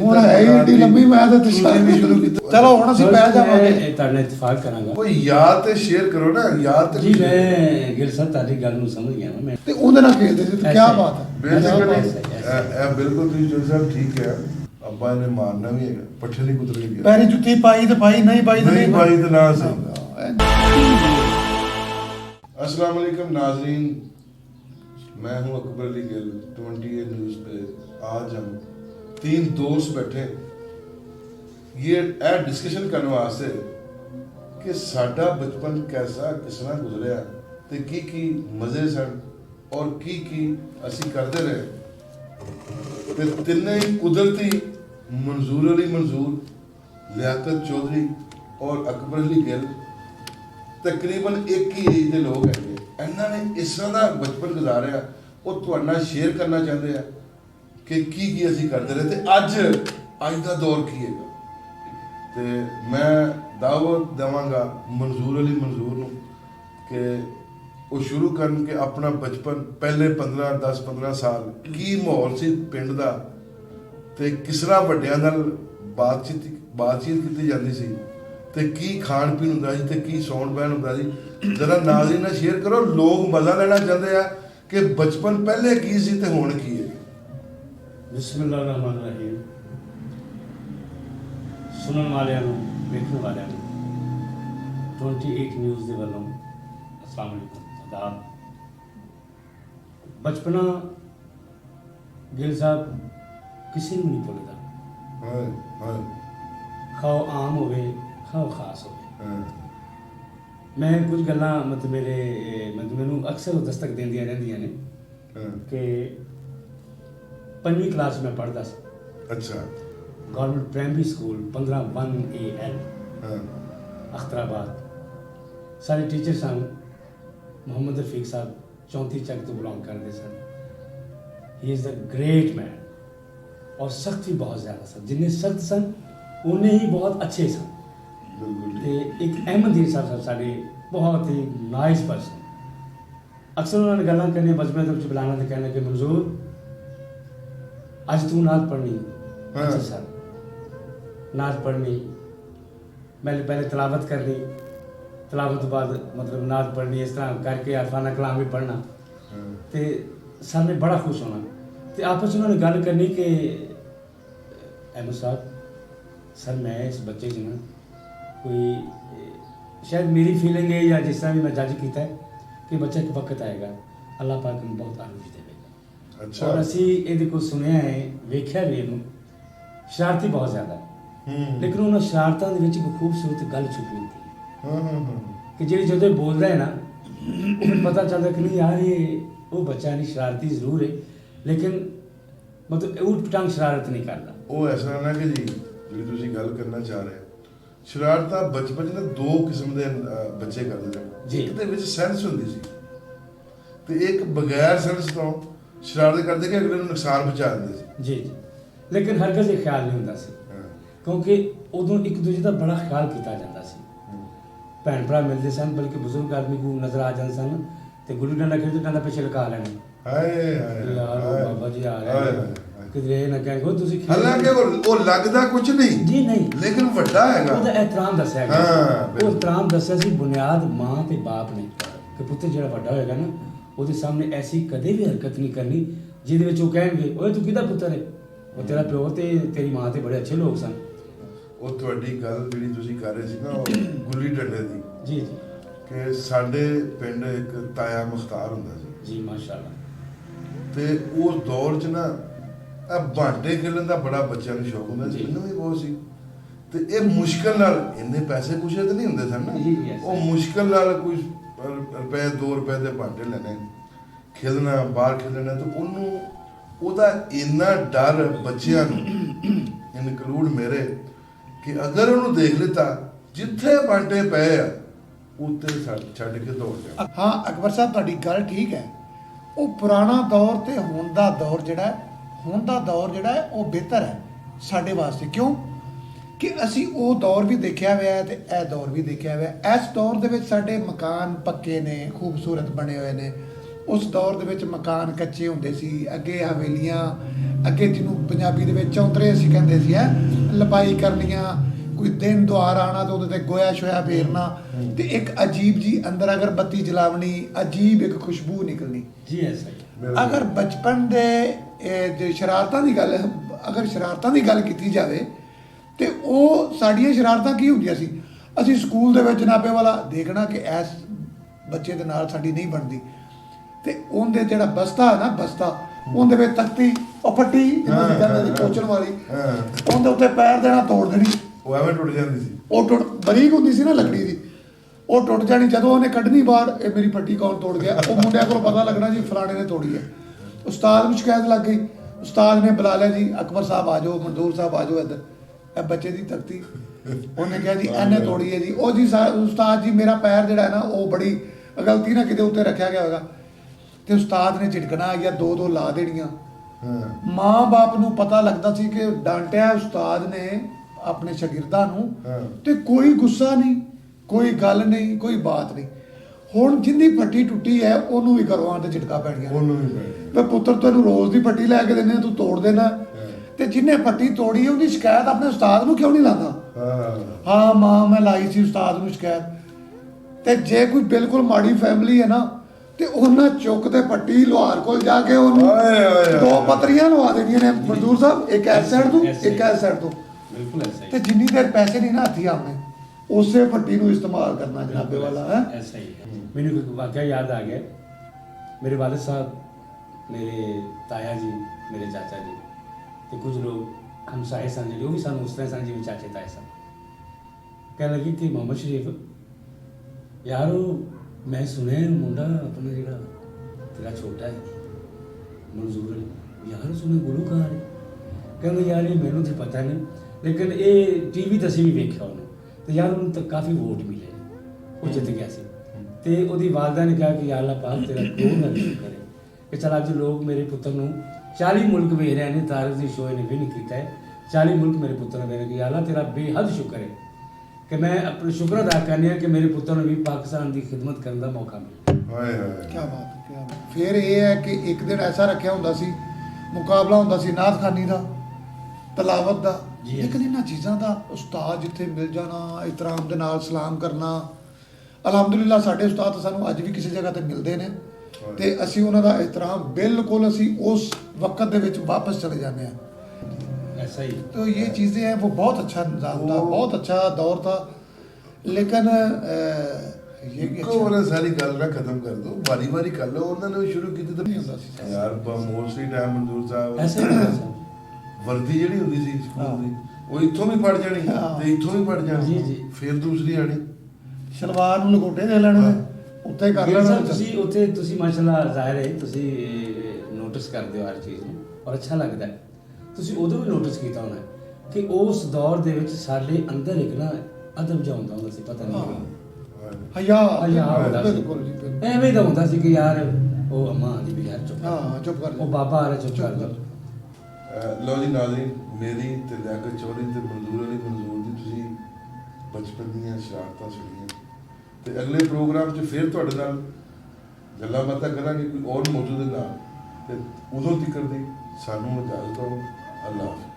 ਹੁਣ ਹੈ ਹੀ ਏਡੀ ਲੰਮੀ ਮੈਂ ਤਾਂ ਤੁਸੀਂ ਵੀ ਸ਼ੁਰੂ ਕੀਤਾ। ਚਲੋ ਹੁਣ ਅਸੀਂ ਬਹਿ ਜਾਵਾਂਗੇ। ਤੁਹਾਡੇ ਨਾਲ ਇਤਫਾਕ ਕਰਾਂਗਾ। ਕੋਈ ਯਾਦ ਤੇ ਸ਼ੇਅਰ ਕਰੋ ਨਾ, ਯਾਦ ਤੇ ਜੀ ਮੈਂ ਗਿਲ ਸਾਹਿਬ ਤੁਹਾਡੀ ਗੱਲ ਨੂੰ ਸਮਝ ਗਿਆ ਮੈਂ ਤੇ ਉਹਦੇ ਨਾਲ ਖੇਡਦੇ ਸੀ ਤੇ ਕੀ ਬਾਤ ਹੈ। ਇਹ ਬਿਲਕੁਲ ਤੁਸੀਂ ਜੋ ਸਾਹਿਬ ਠੀਕ ਹੈ। ਅੱਬਾ ਨੇ ਮਾਰਨਾ ਵੀ ਹੈਗਾ, ਪੱਠੇ ਨਹੀਂ ਕੁਤਰ ਕੇ ਗਿਆ। ਪੈਰੀ ਜੁੱਤੀ ਪਾਈ ਤੇ ਪਾਈ, ਨਹੀਂ ਪਾਈ ਤੇ नहीं पाई तो ना सही। अस्सलाम वालेकुम नाजरीन, मैं हूं अकबर अली गिल, 28 न्यूज़ पे। आज हम 3 दोस्त बैठे ये डिस्कशन करने वास्ते कि साडा बचपन कैसा किस तरह गुजरिया ते की मज़े सन और की असी करते रहे। ते तिन्ने ही कुदरती मंजूर अली मंजूर, लियाकत चौधरी और अकबर अली गिल तकरीबन एक ही एज के लोग हैं। इन्होंने इस तरह का बचपन गुजारिया वो तुहाडे नाल शेयर करना चाहते हैं कि की असी करते रहे ते अज का दौर की है। तो मैं दावत देवांगा मंजूर अली मंजूर नूं कि वो शुरू करन के अपना बचपन पहले 10-15 साल की माहौल सी पिंड दा ते किस तरह वड्डियां नाल बातचीत की जाती सी ते की खाण पीण हुंदा सी ते की सौण बहन हुंदा सी। जरा नाज़रीन नाल शेयर करो, लोग मज़ा लेना चाहते हैं कि बचपन पहले की सी ते हुण की है। बिस्मिल्लाहिर्रहमानिर्रहीम। सुनने वालियां नूं, वेखण वालियां नूं 28 न्यूज़ दे वल्लों अस्सलाम वालेकुम, आदाब। बचपना गिल साहब किसी नूं नहीं भुलदा, खाओ आम होवे खाओ खास होवे। मैं कुछ गल्लां मतलब मैनू अक्सर दस्तक देंदियां रहिंदियां ने कि 5वीं क्लास में पढ़दा सी। अच्छा। Government primary school 15 AL अख्तराबाद। सारे टीचर सन मोहम्मद रफीक साहब 34 चक तो बिलोंग करते सन। He is the great man. और सख्त भी बहुत ज़्यादा सन, जिन्ने सख्त सन उन्ने ही बहुत अच्छे सन। ते एक अहमद साहब साढ़े बहुत ही नाइस पर्सन। अक्सर उन्होंने गल्लां करनी बचपन के बुलाना तो कहना कि मंजूर अज तू नात पढ़नी। अच्छा सर, नात पढ़नी, मैं पहले तलावत करनी, तलावत तो बाद मतलब नात पढ़नी, इस तरह करके आफाना कलाम भी पढ़ना। तो सर ने बड़ा खुश होना। तो आपस में उन्होंने गल करनी कि अहमद साहब सर मैं इस बच्चे च ना कोई शायद मेरी फीलिंग है या जिस तरह भी मैं जज किया है कि बच्चा एक वक्त आएगा अल्लाह पाक में बहुत आनंद देगा। अच्छा। और असी ये को सुनिया है, वेख्या भी इनू शरारती बहुत ज़्यादा है, लेकिन उन्होंने शरारतों के एक खूबसूरत गल छुपी होती कि जी जो बोलता है ना उन्हें पता चलता कि नहीं यार ये वो बच्चा नहीं, शरारती जरूर है लेकिन मतलब ऊट पटांग शरारत नहीं करता। वो ऐसा ना कि जी जी तुसी गल करना चाह रहे हो, शरारत बचपन में 2 किस्म के बच्चे करते थे। एक दे विच सेंस हुंदी सी ते एक बगैर सेंस तो शरारत करते कि अगले नुकसान पहुंचा देंदे सी। जी जी, लेकिन हरगिज़ ये ख्याल नहीं हुंदा सी क्योंकि उदों एक दूजे का बड़ा ख्याल किया जाता सी। भैन भरा मिलते सन, बल्कि बुजुर्ग आदमी को नजर आ जाते सन तो गुल्ली डंडा खेलते डंडा पिछे लगा लेना। यार बाबा जी आ रहे हैं किधरे ना कहो तुसी। हालांकि वो लगदा कुछ नहीं जी नहीं, लेकिन वड्डा हैगा। ਉਹਦਾ एहतराम दस्या गया। ਉਹ एहतराम दस्या सी बुनियाद मां ते बाप ने कि पुੱਤਰ ਜਿਹੜਾ ਵੱਡਾ ਹੋਏਗਾ ਨਾ ਉਹਦੇ ਸਾਹਮਣੇ ਐਸੀ ਕਦੇ ਵੀ ਹਰਕਤ ਨਹੀਂ ਕਰਨੀ ਜਿਹਦੇ ਵਿੱਚ ਉਹ ਕਹਿਣਗੇ ਓਏ ਤੂੰ ਕਿਹਦਾ ਪੁੱਤਰ ਹੈ, ਉਹ ਤੇਰਾ ਪਿਓ ਤੇ ਤੇਰੀ ਮਾਂ ਤੇ ਬੜੇ ਅੱਛੇ ਲੋਕ ਸਨ। ਉਹ ਤੁਹਾਡੀ ਗੱਲ ਜਿਹੜੀ ਤੁਸੀਂ ਕਰ ਰਹੇ ਸੀ ਨਾ ਗੁੱਲੀ ਡੰਡੇ ਦੀ। ਜੀ ਜੀ। ਕਿ ਸਾਡੇ ਪਿੰਡ ਇੱਕ ਤਾਇਆ ਮੁਖਤਾਰ ਹੁੰਦਾ ਸੀ ਜੀ ਮਾਸ਼ਾਅੱਲਾ। ਤੇ ਉਸ ਦੌਰ 'ਚ ਨਾ ਆ ਬਾਂਟੇ ਖੇਲਣ ਦਾ ਬੜਾ ਬੱਚਿਆਂ ਨੂੰ ਸ਼ੌਕ ਹੁੰਦਾ ਸੀ, ਮੈਨੂੰ ਵੀ ਬਹੁਤ ਸੀ। ਤੇ ਇਹ ਮੁਸ਼ਕਲ ਨਾਲ ਇੰਨੇ ਪੈਸੇ ਪੂਸੇ ਤੇ ਨਹੀਂ ਹੁੰਦੇ ਸਨ ਨਾ, ਉਹ ਮੁਸ਼ਕਲ ਨਾਲ ਕੋਈ ਰੁਪਏ 2 ਰੁਪਏ ਦੇ ਬਾਂਟੇ ਲੈਣੇ, ਖੇਲਣਾ ਬਾਹਰ ਖੇਲਣਾ। ਤੇ ਉਹਨੂੰ ਉਹਦਾ ਇੰਨਾ ਡਰ ਬੱਚਿਆਂ ਨੂੰ ਇਨਕਲੂਡ ਮੇਰੇ ਕਿ ਅਗਰ ਉਹਨੂੰ ਦੇਖ ਲਿੱਤਾ ਜਿੱਥੇ ਬਾਂਟੇ ਪਏ ਆ ਉੱਤੇ ਛੱਡ ਕੇ ਦੌੜ ਜਾ। ਹਾਂ ਅਕਬਰ ਸਾਹਿਬ ਤੁਹਾਡੀ ਗੱਲ ਠੀਕ ਹੈ। ਉਹ ਪੁਰਾਣਾ ਦੌਰ ਤੇ ਹੁਣ ਦਾ ਦੌਰ ਜਿਹੜਾ ਹੈ ਉਹ ਬਿਹਤਰ ਹੈ ਸਾਡੇ ਵਾਸਤੇ। ਕਿਉਂ ਕਿ ਅਸੀਂ ਉਹ ਦੌਰ ਵੀ ਦੇਖਿਆ ਹੋਇਆ ਹੈ ਤੇ ਇਹ ਦੌਰ ਵੀ ਦੇਖਿਆ ਹੋਇਆ ਹੈ। ਇਸ ਦੌਰ ਦੇ ਵਿੱਚ ਸਾਡੇ ਮਕਾਨ ਪੱਕੇ ਨੇ, ਖੂਬਸੂਰਤ ਬਣੇ ਹੋਏ ਨੇ। ਉਸ ਦੌਰ ਦੇ ਵਿੱਚ ਮਕਾਨ ਕੱਚੇ ਹੁੰਦੇ ਸੀ, ਅੱਗੇ ਹਵੇਲੀਆਂ, ਅੱਗੇ ਜਿਹਨੂੰ ਪੰਜਾਬੀ ਦੇ ਵਿੱਚ ਚੌਂਤਰੇ ਅਸੀਂ ਕਹਿੰਦੇ ਸੀ ਹੈ, ਲਪਾਈ ਕਰਨੀਆਂ, ਕੋਈ ਦਿਨ ਦੁਆਰ ਆਉਣਾ ਤਾਂ ਉਹਦੇ ਤੇ ਗੋਇਆ ਸ਼ੋਇਆ ਫੇਰਨਾ, ਤੇ ਇੱਕ ਅਜੀਬ ਜੀ ਅੰਦਰ ਅਗਰ ਬੱਤੀ ਜਲਾਵਣੀ, ਅਜੀਬ ਇੱਕ ਖੁਸ਼ਬੂ ਨਿਕਲਣੀ। जी ऐसा ही ਅਗਰ ਬਚਪਨ ਦੇ ਜੇ ਸ਼ਰਾਰਤਾਂ ਦੀ ਗੱਲ, ਅਗਰ ਸ਼ਰਾਰਤਾਂ ਦੀ ਗੱਲ ਕੀਤੀ ਜਾਵੇ ਤੇ ਉਹ ਸਾਡੀਆਂ ਸ਼ਰਾਰਤਾਂ ਕੀ ਹੁੰਦੀਆਂ ਸੀ? ਅਸੀਂ ਸਕੂਲ ਦੇ ਵਿੱਚ ਜਨਾਬੇ ਵਾਲਾ ਦੇਖਣਾ ਕਿ ਇਸ ਬੱਚੇ ਦੇ ਨਾਲ ਸਾਡੀ ਨਹੀਂ ਬਣਦੀ, ਤੇ ਉਹਦੇ ਜਿਹੜਾ ਬਸਤਾ ਹੈ ਨਾ, ਬਸਤਾ ਉਹਦੇ ਵਿੱਚ ਤਖਤੀ, ਉਹ ਫੱਟੀ ਜਿਹਨੂੰ ਅਸੀਂ ਕਹਿੰਦੇ ਸੀ ਕੋਚਣ ਵਾਲੀ, ਉਹਦੇ ਉੱਤੇ ਪੈਰ ਦੇਣਾ, ਤੋੜ ਦੇਣੀ। ਉਹ ਐਵੇਂ ਟੁੱਟ ਜਾਂਦੀ ਸੀ। ਉਹ ਟੁੱਟ ਬਰੀਕ ਹੁੰਦੀ ਸੀ ਨਾ ਲੱਕੜੀ ਦੀ, ਉਹ ਟੁੱਟ ਜਾਣੀ। ਜਦੋਂ ਉਹਨੇ ਕੱਢਣੀ ਬਾਹਰ, ਇਹ ਮੇਰੀ ਫੱਟੀ ਕੌਣ ਤੋੜ ਗਿਆ, ਉਹ ਮੁੰਡਿਆਂ ਕੋਲ ਪਤਾ ਲੱਗਣਾ ਜੀ ਫਲਾਣੇ ਨੇ ਤੋੜੀ ਹੈ। ਉਸਤਾਦ ਨੂੰ ਸ਼ਿਕਾਇਤ ਲੱਗ ਗਈ, ਉਸਤਾਦ ਨੇ ਬੁਲਾ ਲਿਆ ਜੀ, ਅਕਬਰ ਸਾਹਿਬ ਆ ਜਾਓ, ਮਨਜ਼ੂਰ ਸਾਹਿਬ ਆ ਜਾਓ ਇੱਧਰ, ਇਹ ਬੱਚੇ ਦੀ ਤਖਤੀ। ਉਹਨੇ ਕਿਹਾ ਜੀ ਇਹਨੇ ਤੋੜੀ ਹੈ ਜੀ। ਉਹ ਜੀ ਉਸਤਾਦ ਜੀ ਮੇਰਾ ਪੈਰ ਜਿਹੜਾ ਹੈ ਨਾ, ਉਹ ਬੜੀ ਗਲਤੀ ਨਾਲ ਕਿਤੇ ਉੱਤੇ ਰੱਖਿਆ ਗਿਆ ਹੋਵੇਗਾ, ਤੇ ਉਸਤਾਦ ਨੇ ਝਿੜਕਣਾ ਆ ਗਿਆ, ਦੋ ਲਾ ਦੇਣੀਆਂ। ਮਾਂ ਬਾਪ ਨੂੰ ਪਤਾ ਲੱਗਦਾ ਸੀ ਕਿ ਡਾਂਟਿਆ ਉਸਤਾਦ ਨੇ ਆਪਣੇ ਸ਼ਾਗਿਰਦਾਂ ਨੂੰ, ਤੇ ਕੋਈ ਗੁੱਸਾ ਨਹੀਂ, ਕੋਈ ਗੱਲ ਨਹੀਂ, ਕੋਈ ਬਾਤ ਨਹੀਂ। ਹੁਣ ਜਿੰਦੀ ਫੱਟੀ ਟੁੱਟੀ ਹੈ ਉਹਨੂੰ ਵੀ ਘਰੋਂ ਆਣ ਤੇ ਝਿੜਕਾ ਪੈ ਗਿਆ, ਉਹਨੂੰ ਵੀ ਪੈ ਵੀ ਪੁੱਤਰ ਤੈਨੂੰ ਰੋਜ਼ ਦੀ ਫੱਟੀ ਲੈ ਕੇ ਦਿੰਦੇ ਤੂੰ ਤੋੜ ਦੇਣਾ। ਤੇ ਜਿਹਨੇ ਫੱਟੀ ਤੋੜੀ ਉਹਦੀ ਸ਼ਿਕਾਇਤ ਆਪਣੇ ਉਸਤਾਦ ਨੂੰ ਕਿਉਂ ਨਹੀਂ ਲਾਉਂਦਾ? ਹਾਂ ਮਾਂ ਮੈਂ ਲਾਈ ਸੀ ਉਸਤਾਦ ਨੂੰ ਸ਼ਿਕਾਇਤ। ਤੇ ਜੇ ਕੋਈ ਬਿਲਕੁਲ ਮਾੜੀ ਫੈਮਿਲੀ ਹੈ ਨਾ, ਤੇ ਉਹਨਾਂ ਚੁੱਕ ਤੇ ਪੱਟੀ ਲੁਹਾਰ ਕੋਲ ਜਾ ਕੇ ਉਹਨੂੰ ਦੋ ਪੱਤਰੀਆਂ ਲਵਾ ਦੇਣੀਆਂ ਨੇ, ਮਨਜ਼ੂਰ ਸਾਹਿਬ ਇੱਕ ਇਸ ਸਾਈਡ ਤੋਂ, ਇੱਕ ਇਸ ਸਾਈਡ ਤੋਂ। बिल्कुल ऐसा ਤੇ ही ਜਿੰਨੀ ਦੇਰ ਪੈਸੇ ਨਹੀਂ ਨਾ ਹੱਥੀ ਆਉਣੇ, ਉਸੇ ਫੱਟੀ ਨੂੰ ਇਸਤੇਮਾਲ ਕਰਨਾ ਜਨਾਬੇ ਵਾਲਾ ਹੈ। ऐसा ही है। मैंने एक वाकया याद आ गया। मेरे वालिद साहब, मेरे ताया जी, मेरे चाचा जी, तो कुछ लोग हमसाए सन जो भी सन उस तरह सन जिवें चाचे ताए सन, कह लगी कि मोहम्मद शरीफ यार मैं सुने मुंडा अपना जिहड़ा तेरा छोटा है मंजूर अली, यार सुने गुलूकार है। कहते यार ये मैनू तो पता नहीं, लेकिन ये टीवी ते असीं भी वेख्या ਉਹਨੂੰ, ਤੇ ਯਾਰ ਉਹਨੂੰ ਤਾਂ ਕਾਫੀ ਵੋਟ ਮਿਲੇ, ਉਹ ਜਿੱਤ ਗਿਆ ਸੀ। ਤੇ ਉਹਦੀ ਵਾਲਦਾ ਨੇ ਕਿਹਾ ਕਿ ਯਾ ਅੱਲਾ ਪਾਕ ਤੇਰਾ ਕਰੋੜ ਨਾ ਕਰੇ ਕਿ ਚਲ ਅੱਜ ਲੋਕ ਮੇਰੇ ਪੁੱਤਰ ਨੂੰ 40 ਮੁਲਕ ਵੇਖ ਰਹੇ ਨੇ, ਤਾਰਿਕ ਦੀ ਸ਼ੋਅ ਨੇ ਵਿਨ ਕੀਤਾ ਹੈ, 40 ਮੁਲਕ ਮੇਰੇ ਪੁੱਤਰ ਨੂੰ ਵੇਖ ਰਹੇ, ਯਾ ਅੱਲਾ ਤੇਰਾ ਬੇਹੱਦ ਸ਼ੁਕਰ ਹੈ ਕਿ ਮੈਂ ਆਪਣਾ ਸ਼ੁਕਰ ਅਦਾ ਕਰਨੀ ਹੈ ਕਿ ਮੇਰੇ ਪੁੱਤਰ ਨੂੰ ਵੀ ਪਾਕਿਸਤਾਨ ਦੀ ਖਿਦਮਤ ਕਰਨ ਦਾ ਮੌਕਾ ਮਿਲਿਆ। ਹਾਏ ਹਾਏ ਕੀ ਬਾਤ ਹੈ, ਕੀ ਬਾਤ। ਫਿਰ ਇਹ ਹੈ ਕਿ ਇੱਕ ਦਿਨ ਐਸਾ ਰੱਖਿਆ ਹੁੰਦਾ ਸੀ, ਮੁਕਾਬਲਾ ਹੁੰਦਾ ਸੀ ਨਾਤ ਖਾਨੀ ਦਾ, ਤਲਾਵਤ ਦਾ। ਜੀ। ਲੇਕਿਨ ਇਹਨਾਂ ਚੀਜ਼ਾਂ ਦਾ ਉਸਤਾਦ ਜਿੱਥੇ ਮਿਲ ਜਾਣਾ, ਇਤਰਾਮ ਦੇ ਨਾਲ ਸਲਾਮ ਕਰਨਾ, ਅਲਹਮਦੁਲਿਲਾ ਸਾਡੇ ਉਸਤਾਦ ਸਾਨੂੰ ਅੱਜ ਵੀ ਕਿਸੇ ਜਗ੍ਹਾ ਤੇ ਮਿਲਦੇ ਨੇ, ਤੇ ਅਸੀਂ ਉਹਨਾਂ ਦਾ ਇਤਰਾਮ ਬਿਲਕੁਲ ਅਸੀਂ ਉਸ ਵਕਤ ਦੇ ਵਿੱਚ ਵਾਪਸ ਚਲੇ ਜਾਂਦੇ हैं। ऐसा ही तो ये चीज़ें हैं, वो बहुत अच्छा निज़ाम था, बहुत अच्छा दौर था। लेकिन ये भी ਇੱਕੋ ਵਾਰ ਸਾਰੀ ਗੱਲ ਨਾ ਖਤਮ ਕਰ ਦੋ, ਵਾਰੀ ਵਾਰੀ ਕਰ ਲਓ। ਉਹਨਾਂ ਨੇ ਵੀ ਸ਼ੁਰੂ ਕੀਤੀ ਨਹੀਂ ਹੁੰਦਾ ਤਾਂ ਸੀ। ਯਾਰ ਮੋਸਟਲੀ ਟਾਈਮ ਮਨਜ਼ੂਰ ਸਾਹਿਬ ऐसा ही था सब। ਵਰਦੀ ਜਿਹੜੀ ਹੁੰਦੀ ਸੀ ਸਕੂਲ ਹਾਂ। ਦੀ, ਉਹ ਇੱਥੋਂ ਵੀ ਪੜ ਜਾਣੀ ਹਾਂ। ਤੇ ਇੱਥੋਂ ਵੀ ਪੜ ਜਾਣੀ, ਜੀ, ਜੀ। ਫਿਰ ਦੂਸਰੀ ਆਣੀ। ਸ਼ਲਵਾਰ ਨੂੰ ਲਗੋਟੇ ਦੇ ਲੈਣੇ ਨੇ, ਉੱਤੇ ਕਰ ਗਿਲ ਲੈਣਾ। ਸਾਹਿਬ ਤੁਸੀਂ ਉੱਥੇ ਤੁਸੀਂ ਮਾਸ਼ਾਅੱਲਾ ਜ਼ਾਹਿਰ ਹੈ ਤੁਸੀਂ ਨੋਟਿਸ ਕਰਦੇ ਹੋ ਹਰ ਚੀਜ਼ ਨੂੰ ਔਰ ਅੱਛਾ ਲੱਗਦਾ ਹੈ। ਤੁਸੀਂ ਉਦੋਂ ਵੀ ਨੋਟਿਸ ਕੀਤਾ ਹੋਣਾ ਕਿ ਉਸ ਦੌਰ ਦੇ ਵਿੱਚ ਸਾਡੇ ਅੰਦਰ ਇੱਕ ਨਾ ਅਦਬ ਜਿਹਾ ਹੁੰਦਾ ਸੀ, ਪਤਾ ਨਹੀਂ ਹਯਾ ਹਯਾ ਹੁੰਦਾ ਸੀ। ਬਿਲਕੁਲ ਜੀ, ਬਿਲਕੁਲ। ਐਵੇਂ ਦਾ ਹੁੰਦਾ ਸੀ ਕਿ ਯਾਰ ਉਹ ਅੰਮਾ ਦੀ ਵੀ ਯਾਰ ਚੁੱਪ ਹਾਂ, ਚੁੱਪ ਕਰ ਜਾ। ਉਹ ਬਾਬਾ ਆ ਰਿਹਾ ਚੁੱਪ ਕਰ ਜਾ। ਲਓ ਜੀ ਨਾਜ਼ਰੀਨ, ਮੇਰੀ ਤੇ ਲਿਆਕਤ ਚੌਧਰੀ ਤੇ ਮਨਜ਼ੂਰ ਅਲੀ ਮਨਜ਼ੂਰ ਦੀ ਤੁਸੀਂ ਬਚਪਨ ਦੀਆਂ ਸ਼ਰਾਰਤਾਂ ਸੁਣੀਆਂ, ਤੇ ਅਗਲੇ ਪ੍ਰੋਗਰਾਮ 'ਚ ਫਿਰ ਤੁਹਾਡੇ ਨਾਲ ਗੱਲਾਂ ਬਾਤਾਂ ਕਰਾਂਗੇ ਕੋਈ ਔਰ ਮੌਜੂਦ ਦੇ ਨਾਲ। ਤੇ ਉਦੋਂ ਤੱਕ ਦੀ ਸਾਨੂੰ ਇਜਾਜ਼ਤ ਦਿਓ। ਅੱਲਾਹ ਹਾਫਿਜ਼।